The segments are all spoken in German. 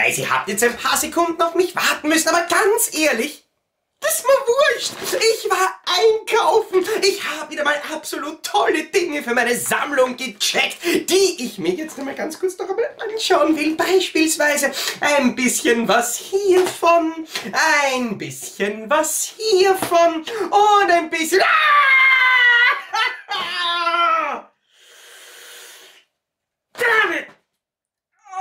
weiß, ihr habt jetzt ein paar Sekunden auf mich warten müssen, aber ganz ehrlich, das ist mir wurscht. Ich war einkaufen. Ich habe wieder mal absolut tolle Dinge für meine Sammlung gecheckt, die ich mir jetzt einmal ganz kurz noch einmal anschauen will. Beispielsweise ein bisschen was hiervon, ein bisschen was hiervon und ein bisschen... Damit! Oh.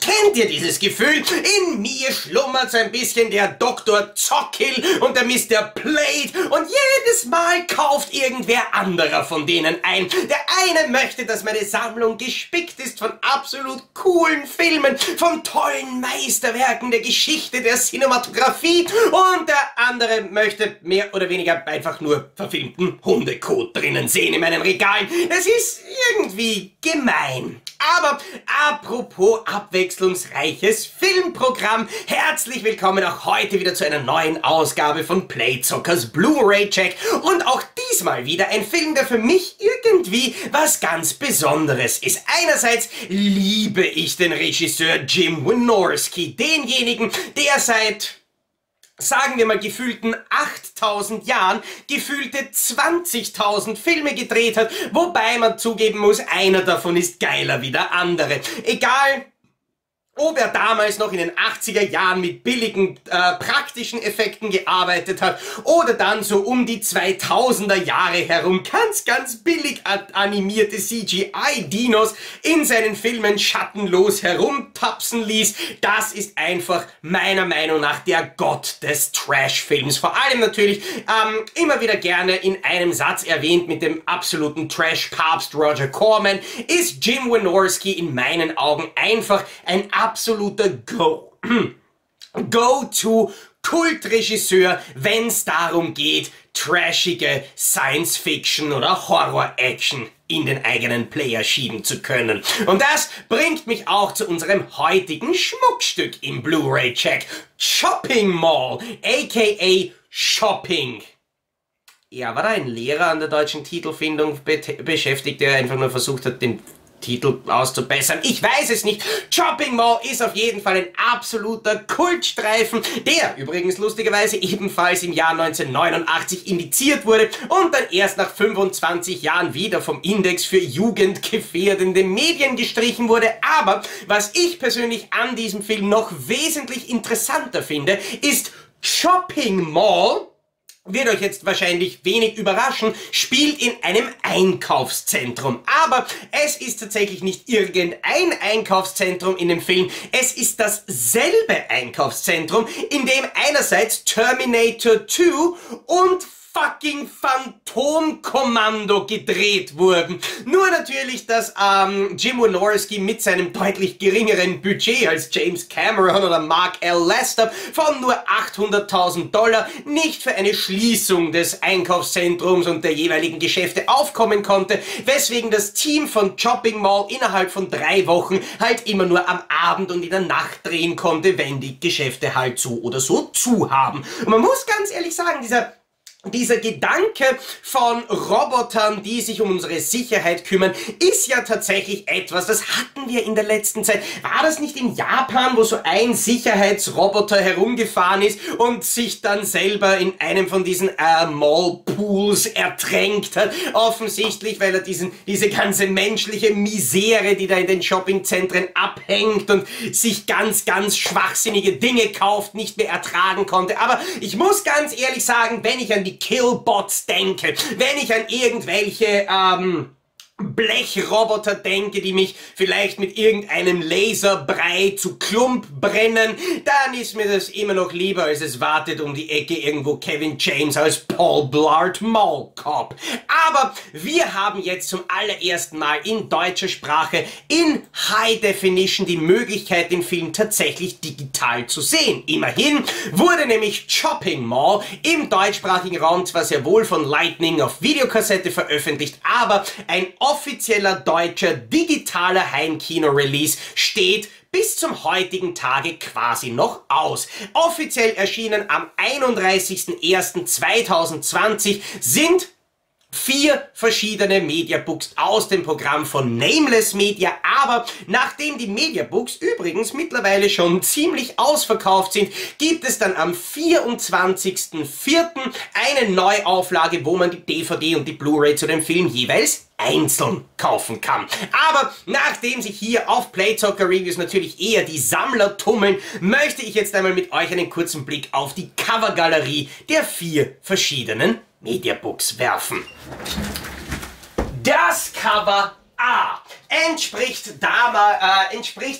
Kennt ihr dieses Gefühl? In mir schlummert so ein bisschen der Dr. Zockill und der Mr. Plate und jedes Mal kauft irgendwer anderer von denen ein. Der eine möchte, dass meine Sammlung gespickt ist von absolut coolen Filmen, von tollen Meisterwerken der Geschichte, der Cinematografie und der andere möchte mehr oder weniger einfach nur verfilmten Hundekot drinnen sehen in meinen Regalen. Es ist irgendwie gemein. Aber apropos abwechslungsreiches Filmprogramm, herzlich willkommen auch heute wieder zu einer neuen Ausgabe von Playzockers Blu-ray Check und auch diesmal wieder ein Film, der für mich irgendwie was ganz Besonderes ist. Einerseits liebe ich den Regisseur Jim Wynorski, denjenigen, der seit... sagen wir mal gefühlten 8000 Jahren gefühlte 20.000 Filme gedreht hat, wobei man zugeben muss, einer davon ist geiler wie der andere. Egal, ob er damals noch in den 80er Jahren mit billigen praktischen Effekten gearbeitet hat oder dann so um die 2000er Jahre herum ganz billig animierte CGI-Dinos in seinen Filmen schattenlos herumtapsen ließ, das ist einfach meiner Meinung nach der Gott des Trash-Films. Vor allem natürlich immer wieder gerne in einem Satz erwähnt mit dem absoluten Trash-Papst Roger Corman, ist Jim Wynorski in meinen Augen einfach ein absoluter Go-to-Kultregisseur, wenn es darum geht, trashige Science-Fiction oder Horror-Action in den eigenen Player schieben zu können. Und das bringt mich auch zu unserem heutigen Schmuckstück im Blu-ray-Check. Shopping Mall, aka Shopping. Ja, war da ein Lehrer an der deutschen Titelfindung beschäftigt, der einfach nur versucht hat, den Titel auszubessern? Ich weiß es nicht. Shopping Mall ist auf jeden Fall ein absoluter Kultstreifen, der übrigens lustigerweise ebenfalls im Jahr 1989 indiziert wurde und dann erst nach 25 Jahren wieder vom Index für jugendgefährdende Medien gestrichen wurde. Aber was ich persönlich an diesem Film noch wesentlich interessanter finde, ist Shopping Mall, wird euch jetzt wahrscheinlich wenig überraschen, spielt in einem Einkaufszentrum. Aber es ist tatsächlich nicht irgendein Einkaufszentrum in dem Film, es ist dasselbe Einkaufszentrum, in dem einerseits Terminator 2 und fucking Phantomkommando gedreht wurden. Nur natürlich, dass Jim Wynorski mit seinem deutlich geringeren Budget als James Cameron oder Mark L. Lester von nur $800.000 nicht für eine Schließung des Einkaufszentrums und der jeweiligen Geschäfte aufkommen konnte, weswegen das Team von Shopping Mall innerhalb von 3 Wochen halt immer nur am Abend und in der Nacht drehen konnte, wenn die Geschäfte halt so oder so zu haben. Und man muss ganz ehrlich sagen, dieser Gedanke von Robotern, die sich um unsere Sicherheit kümmern, ist ja tatsächlich etwas, das hatten wir in der letzten Zeit. War das nicht in Japan, wo so ein Sicherheitsroboter herumgefahren ist und sich dann selber in einem von diesen Mall-Pools ertränkt hat? Offensichtlich, weil er diese ganze menschliche Misere, die da in den Shoppingzentren abhängt und sich ganz schwachsinnige Dinge kauft, nicht mehr ertragen konnte. Aber ich muss ganz ehrlich sagen, wenn ich an die Killbots denke, wenn ich an irgendwelche Blechroboter denke, die mich vielleicht mit irgendeinem Laserbrei zu Klump brennen, dann ist mir das immer noch lieber, als es wartet um die Ecke irgendwo Kevin James als Paul Blart Mall Cop. Aber wir haben jetzt zum allerersten Mal in deutscher Sprache in High Definition die Möglichkeit, den Film tatsächlich digital zu sehen. Immerhin wurde nämlich Shopping Mall im deutschsprachigen Raum zwar sehr wohl von Lightning auf Videokassette veröffentlicht, aber ein offizieller deutscher digitaler Heimkino-Release steht bis zum heutigen Tage quasi noch aus. Offiziell erschienen am 31.01.2020 sind 4 verschiedene Mediabooks aus dem Programm von Nameless Media, aber nachdem die Mediabooks übrigens mittlerweile schon ziemlich ausverkauft sind, gibt es dann am 24.04. eine Neuauflage, wo man die DVD und die Blu-ray zu dem Film jeweils einzeln kaufen kann. Aber nachdem sich hier auf Playzocker Reviews natürlich eher die Sammler tummeln, möchte ich jetzt einmal mit euch einen kurzen Blick auf die Covergalerie der 4 verschiedenen Mediabooks werfen. Das Cover A entspricht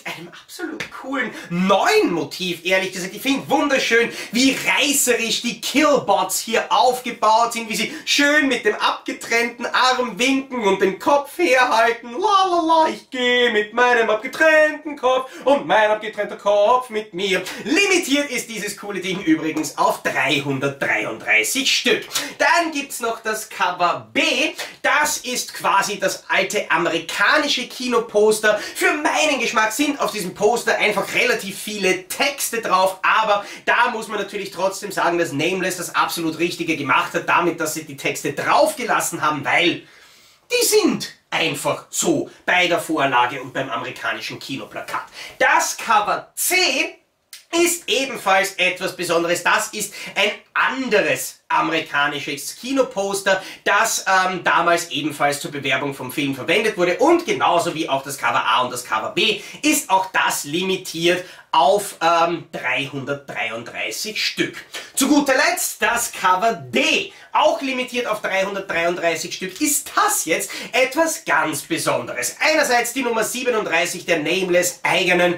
einem absolut coolen neuen Motiv, ehrlich gesagt. Ich finde wunderschön, wie reißerisch die Killbots hier aufgebaut sind, wie sie schön mit dem abgetrennten Arm winken und den Kopf herhalten. Lalala, ich gehe mit meinem abgetrennten Kopf und mein abgetrennter Kopf mit mir. Limitiert ist dieses coole Ding übrigens auf 333 Stück. Dann gibt's noch das Cover B. Das ist quasi das alte amerikanische Kinoposter. Für meinen Geschmack sind auf diesem Poster einfach relativ viele Texte drauf, aber da muss man natürlich trotzdem sagen, dass Nameless das absolut Richtige gemacht hat, damit, dass sie die Texte draufgelassen haben, weil die sind einfach so bei der Vorlage und beim amerikanischen Kinoplakat. Das Cover C ist ebenfalls etwas Besonderes. Das ist ein anderes amerikanisches Kinoposter, das damals ebenfalls zur Bewerbung vom Film verwendet wurde, und genauso wie auch das Cover A und das Cover B ist auch das limitiert auf 333 Stück. Zu guter Letzt das Cover D, auch limitiert auf 333 Stück, ist das jetzt etwas ganz Besonderes. Einerseits die Nummer 37 der Nameless eigenen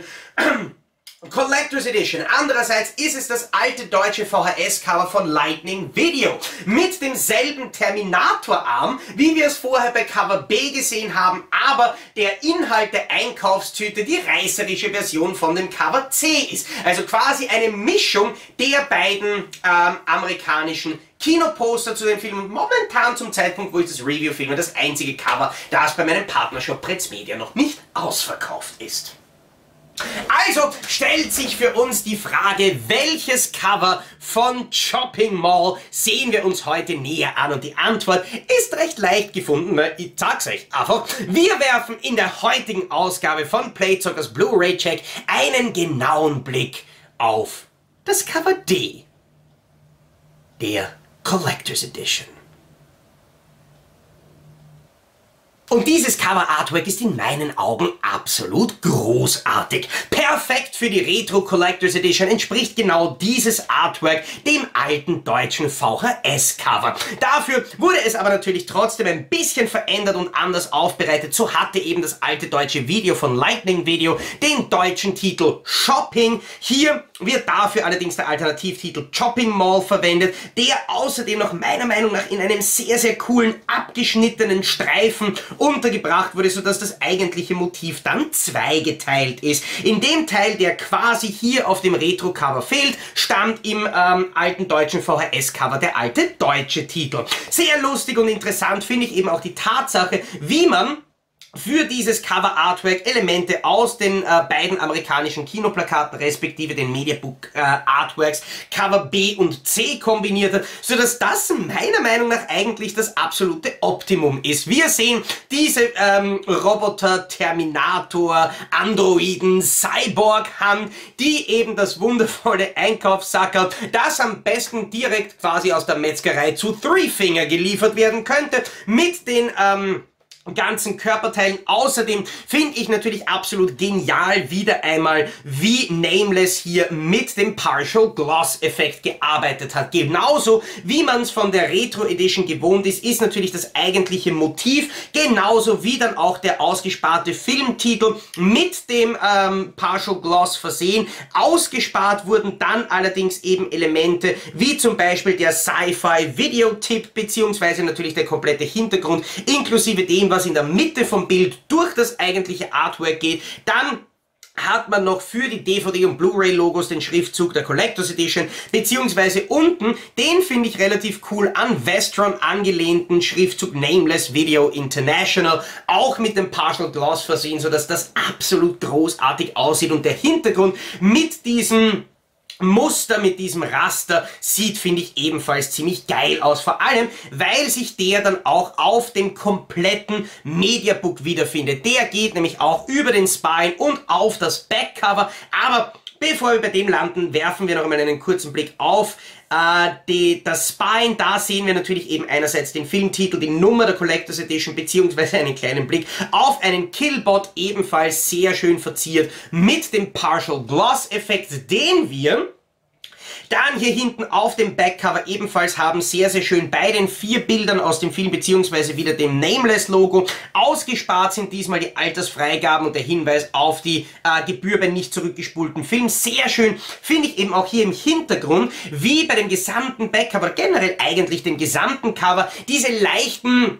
Collector's Edition. Andererseits ist es das alte deutsche VHS-Cover von Lightning Video mit demselben Terminator-Arm, wie wir es vorher bei Cover B gesehen haben, aber der Inhalt der Einkaufstüte die reißerische Version von dem Cover C ist. Also quasi eine Mischung der beiden amerikanischen Kinoposter zu dem Film und momentan zum Zeitpunkt, wo ich das Review filme, das einzige Cover, das bei meinem Partnershop Pretz-Media noch nicht ausverkauft ist. Also stellt sich für uns die Frage, welches Cover von Shopping Mall sehen wir uns heute näher an, und die Antwort ist recht leicht gefunden, ich sag's euch einfach. Wir werfen in der heutigen Ausgabe von Playzockers Blu-ray Check einen genauen Blick auf das Cover D der Collector's Edition. Und dieses Cover-Artwork ist in meinen Augen absolut großartig. Perfekt für die Retro Collector's Edition entspricht genau dieses Artwork dem alten deutschen VHS-Cover. Dafür wurde es aber natürlich trotzdem ein bisschen verändert und anders aufbereitet. So hatte eben das alte deutsche Video von Lightning Video den deutschen Titel Shopping. Hier wird dafür allerdings der Alternativtitel Shopping Mall verwendet, der außerdem noch meiner Meinung nach in einem sehr, sehr coolen abgeschnittenen Streifen untergebracht wurde, sodass das eigentliche Motiv dann zweigeteilt ist. In dem Teil, der quasi hier auf dem Retro-Cover fehlt, stammt im alten deutschen VHS-Cover der alte deutsche Titel. Sehr lustig und interessant finde ich eben auch die Tatsache, wie man für dieses Cover-Artwork Elemente aus den beiden amerikanischen Kinoplakaten respektive den Mediabook Artworks Cover B und C kombiniert hat, sodass das meiner Meinung nach eigentlich das absolute Optimum ist. Wir sehen diese Roboter, Terminator, Androiden, Cyborg-Hand, die eben das wundervolle Einkaufssackerl, das am besten direkt quasi aus der Metzgerei zu Three Finger geliefert werden könnte, mit den ganzen Körperteilen. Außerdem finde ich natürlich absolut genial wieder einmal, wie Nameless hier mit dem Partial Gloss Effekt gearbeitet hat. Genauso wie man es von der Retro Edition gewohnt ist, ist natürlich das eigentliche Motiv, genauso wie dann auch der ausgesparte Filmtitel mit dem Partial Gloss versehen. Ausgespart wurden dann allerdings eben Elemente wie zum Beispiel der Sci-Fi Videotipp beziehungsweise natürlich der komplette Hintergrund inklusive dem, was in der Mitte vom Bild durch das eigentliche Artwork geht. Dann hat man noch für die DVD- und Blu-ray-Logos den Schriftzug der Collector's Edition, beziehungsweise unten den finde ich relativ cool an Vestron angelehnten Schriftzug Nameless Video International, auch mit dem Partial Gloss versehen, sodass das absolut großartig aussieht und der Hintergrund mit diesem Muster mit diesem Raster sieht, finde ich, ebenfalls ziemlich geil aus. Vor allem, weil sich der dann auch auf dem kompletten Mediabook wiederfindet. Der geht nämlich auch über den Spine und auf das Backcover. Aber bevor wir bei dem landen, werfen wir noch einmal einen kurzen Blick auf das Spine. Da sehen wir natürlich eben einerseits den Filmtitel, die Nummer der Collectors Edition, beziehungsweise einen kleinen Blick auf einen Killbot, ebenfalls sehr schön verziert mit dem Partial Gloss Effekt, den wir dann hier hinten auf dem Backcover ebenfalls haben, sehr, sehr schön bei den 4 Bildern aus dem Film, beziehungsweise wieder dem Nameless-Logo. Ausgespart sind diesmal die Altersfreigaben und der Hinweis auf die Gebühr bei nicht zurückgespulten Film. Sehr schön finde ich eben auch hier im Hintergrund, wie bei dem gesamten Backcover, generell eigentlich dem gesamten Cover, diese leichten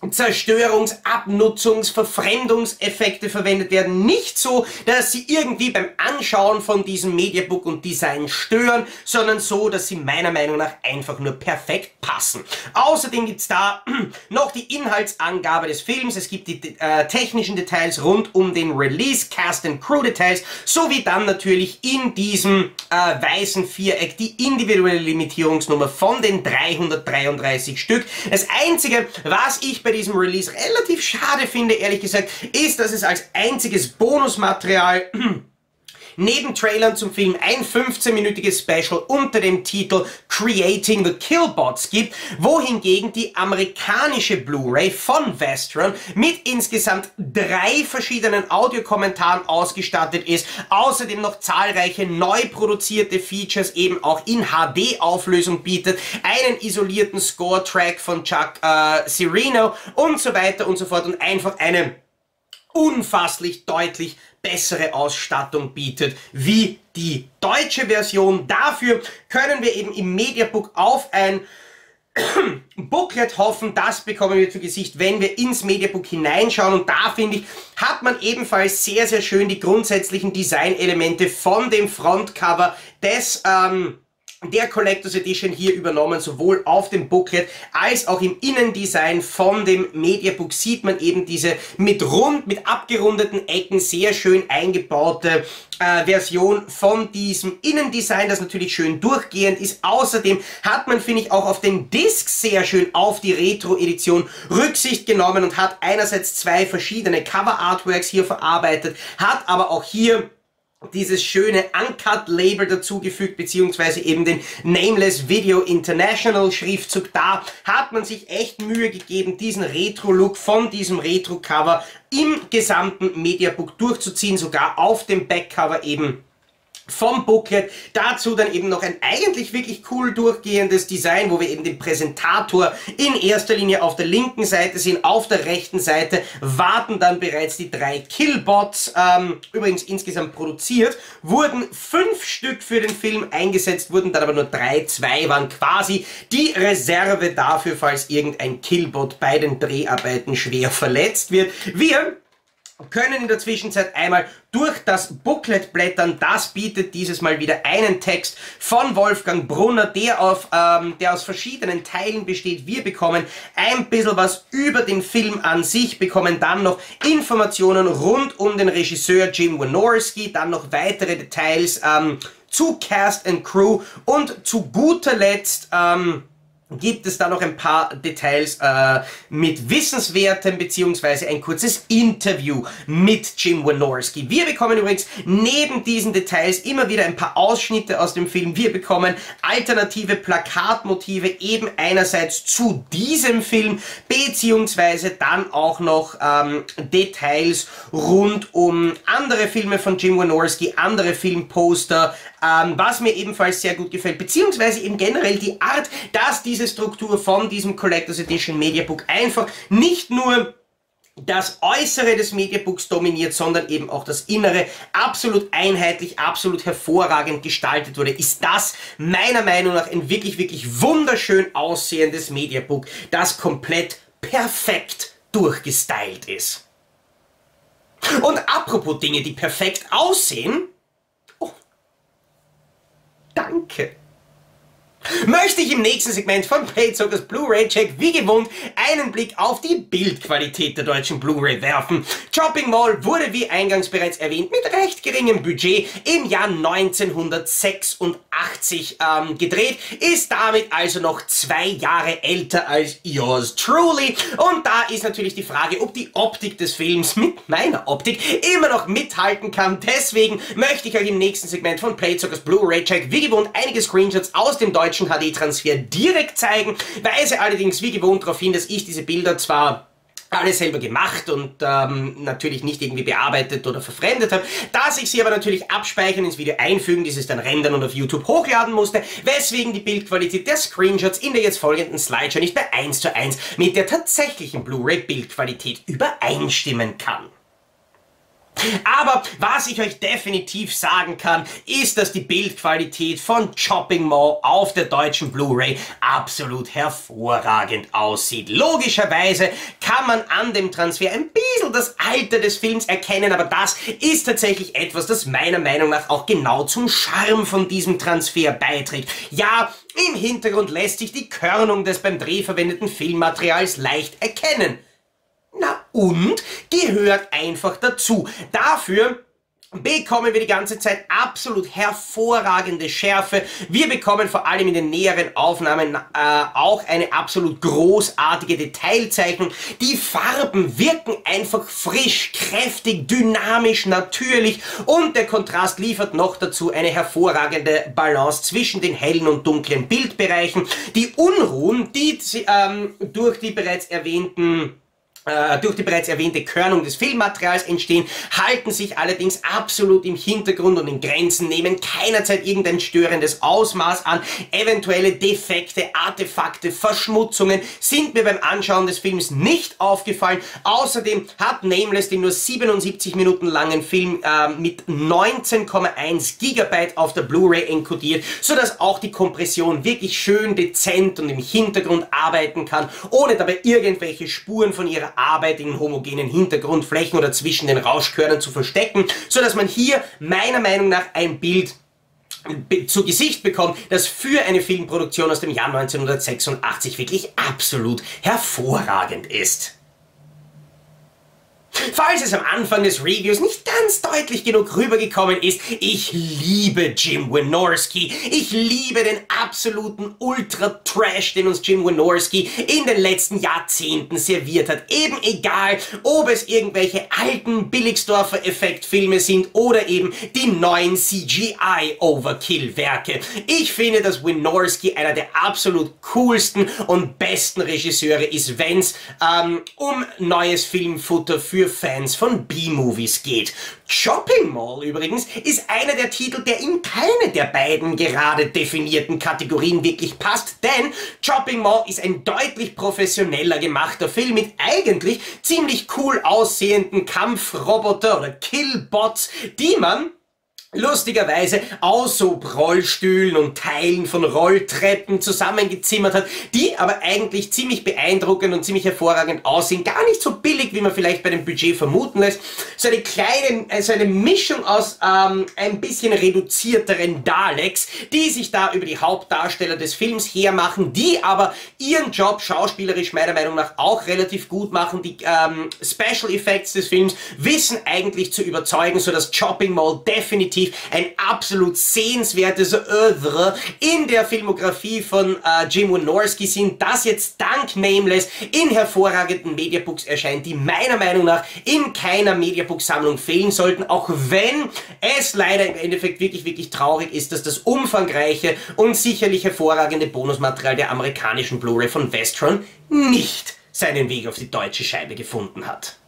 Zerstörungs-, Abnutzungs-, Verfremdungseffekte verwendet werden. Nicht so, dass sie irgendwie beim Anschauen von diesem Mediabook und Design stören, sondern so, dass sie meiner Meinung nach einfach nur perfekt passen. Außerdem gibt's da noch die Inhaltsangabe des Films, es gibt die technischen Details rund um den Release, Cast and Crew Details, sowie dann natürlich in diesem weißen Viereck die individuelle Limitierungsnummer von den 333 Stück. Das Einzige, was ich bei diesem Release relativ schade finde, ehrlich gesagt, ist, dass es als einziges Bonusmaterial neben Trailern zum Film ein 15-minütiges Special unter dem Titel Creating the Killbots gibt, wohingegen die amerikanische Blu-ray von Vestron mit insgesamt 3 verschiedenen Audiokommentaren ausgestattet ist, außerdem noch zahlreiche neu produzierte Features eben auch in HD-Auflösung bietet, einen isolierten Score-Track von Chuck Cirino und so weiter und so fort und einfach eine unfasslich deutlich bessere Ausstattung bietet wie die deutsche Version. Dafür können wir eben im Mediabook auf ein Booklet hoffen. Das bekommen wir zu Gesicht, wenn wir ins Mediabook hineinschauen. Und da, finde ich, hat man ebenfalls sehr, sehr schön die grundsätzlichen Designelemente von dem Frontcover des der Collectors Edition hier übernommen, sowohl auf dem Booklet als auch im Innendesign von dem Mediabook sieht man eben diese mit abgerundeten Ecken sehr schön eingebaute Version von diesem Innendesign, das natürlich schön durchgehend ist. Außerdem hat man, finde ich, auch auf den Discs sehr schön auf die Retro-Edition Rücksicht genommen und hat einerseits 2 verschiedene Cover-Artworks hier verarbeitet, hat aber auch hier dieses schöne Uncut-Label dazugefügt, beziehungsweise eben den Nameless Video International Schriftzug. Da hat man sich echt Mühe gegeben, diesen Retro-Look von diesem Retro-Cover im gesamten Mediabook durchzuziehen, sogar auf dem Backcover eben vom Booklet. Dazu dann eben noch ein eigentlich wirklich cool durchgehendes Design, wo wir eben den Präsentator in erster Linie auf der linken Seite sehen. Auf der rechten Seite warten dann bereits die 3 Killbots. Übrigens insgesamt produziert wurden 5 Stück für den Film eingesetzt, wurden dann aber nur 3. 2 waren quasi die Reserve dafür, falls irgendein Killbot bei den Dreharbeiten schwer verletzt wird. Wir können in der Zwischenzeit einmal durch das Booklet blättern. Das bietet dieses Mal wieder einen Text von Wolfgang Brunner, der aus verschiedenen Teilen besteht. Wir bekommen ein bisschen was über den Film an sich, bekommen dann noch Informationen rund um den Regisseur Jim Wynorski, dann noch weitere Details zu Cast and Crew und zu guter Letzt gibt es da noch ein paar Details mit Wissenswertem, beziehungsweise ein kurzes Interview mit Jim Wynorski. Wir bekommen übrigens neben diesen Details immer wieder ein paar Ausschnitte aus dem Film. Wir bekommen alternative Plakatmotive eben einerseits zu diesem Film, beziehungsweise dann auch noch Details rund um andere Filme von Jim Wynorski, andere Filmposter, was mir ebenfalls sehr gut gefällt, beziehungsweise eben generell die Art, dass diese Struktur von diesem Collectors Edition Mediabook einfach nicht nur das Äußere des Mediabooks dominiert, sondern eben auch das Innere absolut einheitlich, absolut hervorragend gestaltet wurde, ist das meiner Meinung nach ein wirklich, wirklich wunderschön aussehendes Mediabook, das komplett perfekt durchgestylt ist. Und apropos Dinge, die perfekt aussehen, oh, danke. möchte ich im nächsten Segment von Playzockers Blu-ray-Check wie gewohnt einen Blick auf die Bildqualität der deutschen Blu-ray werfen. Shopping Mall wurde wie eingangs bereits erwähnt mit recht geringem Budget im Jahr 1986 gedreht, ist damit also noch 2 Jahre älter als yours truly, und da ist natürlich die Frage, ob die Optik des Films mit meiner Optik immer noch mithalten kann. Deswegen möchte ich euch im nächsten Segment von Playzockers Blu-ray-Check wie gewohnt einige Screenshots aus dem deutschen HD-Transfer direkt zeigen, weise allerdings wie gewohnt darauf hin, dass ich diese Bilder zwar alle selber gemacht und natürlich nicht irgendwie bearbeitet oder verfremdet habe, dass ich sie aber natürlich abspeichern, ins Video einfügen, dieses dann rendern und auf YouTube hochladen musste, weswegen die Bildqualität der Screenshots in der jetzt folgenden Slideshow nicht bei 1:1 mit der tatsächlichen Blu-ray-Bildqualität übereinstimmen kann. Aber was ich euch definitiv sagen kann, ist, dass die Bildqualität von Shopping Mall auf der deutschen Blu-ray absolut hervorragend aussieht. Logischerweise kann man an dem Transfer ein bisschen das Alter des Films erkennen, aber das ist tatsächlich etwas, das meiner Meinung nach auch genau zum Charme von diesem Transfer beiträgt. Ja, im Hintergrund lässt sich die Körnung des beim Dreh verwendeten Filmmaterials leicht erkennen. Na und? Gehört einfach dazu. Dafür bekommen wir die ganze Zeit absolut hervorragende Schärfe. Wir bekommen vor allem in den näheren Aufnahmen auch eine absolut großartige Detailzeichnung. Die Farben wirken einfach frisch, kräftig, dynamisch, natürlich, und der Kontrast liefert noch dazu eine hervorragende Balance zwischen den hellen und dunklen Bildbereichen. Die Unruhen, die durch die bereits erwähnte Körnung des Filmmaterials entstehen, halten sich allerdings absolut im Hintergrund und in Grenzen, nehmen keinerzeit irgendein störendes Ausmaß an. Eventuelle Defekte, Artefakte, Verschmutzungen sind mir beim Anschauen des Films nicht aufgefallen. Außerdem hat Nameless den nur 77 Minuten langen Film mit 19,1 GB auf der Blu-ray enkodiert, sodass auch die Kompression wirklich schön dezent und im Hintergrund arbeiten kann, ohne dabei irgendwelche Spuren von ihrer Arbeit in homogenen Hintergrundflächen oder zwischen den Rauschkörnern zu verstecken, sodass man hier meiner Meinung nach ein Bild zu Gesicht bekommt, das für eine Filmproduktion aus dem Jahr 1986 wirklich absolut hervorragend ist. Falls es am Anfang des Reviews nicht ganz deutlich genug rübergekommen ist, ich liebe Jim Wynorski. Ich liebe den absoluten Ultra-Trash, den uns Jim Wynorski in den letzten Jahrzehnten serviert hat. Eben egal, ob es irgendwelche alten Billigsdorfer-Effektfilme sind oder eben die neuen CGI-Overkill-Werke. Ich finde, dass Wynorski einer der absolut coolsten und besten Regisseure ist, wenn es um neues Filmfutter für Fans von B-Movies geht. Shopping Mall übrigens ist einer der Titel, der in keine der beiden gerade definierten Kategorien wirklich passt, denn Shopping Mall ist ein deutlich professioneller gemachter Film mit eigentlich ziemlich cool aussehenden Kampfroboter oder Killbots, die man lustigerweise aus so Rollstühlen und Teilen von Rolltreppen zusammengezimmert hat, die aber eigentlich ziemlich beeindruckend und ziemlich hervorragend aussehen. Gar nicht so billig, wie man vielleicht bei dem Budget vermuten lässt. So eine Mischung aus ein bisschen reduzierteren Daleks, die sich da über die Hauptdarsteller des Films hermachen, die aber ihren Job schauspielerisch meiner Meinung nach auch relativ gut machen. Die Special Effects des Films wissen eigentlich zu überzeugen, sodass Shopping Mall definitiv ein absolut sehenswertes Oeuvre in der Filmografie von Jim Wynorski sind, das jetzt dank Nameless in hervorragenden Mediabooks erscheint, die meiner Meinung nach in keiner Mediabook-Sammlung fehlen sollten, auch wenn es leider im Endeffekt wirklich traurig ist, dass das umfangreiche und sicherlich hervorragende Bonusmaterial der amerikanischen Blu-ray von Vestron nicht seinen Weg auf die deutsche Scheibe gefunden hat.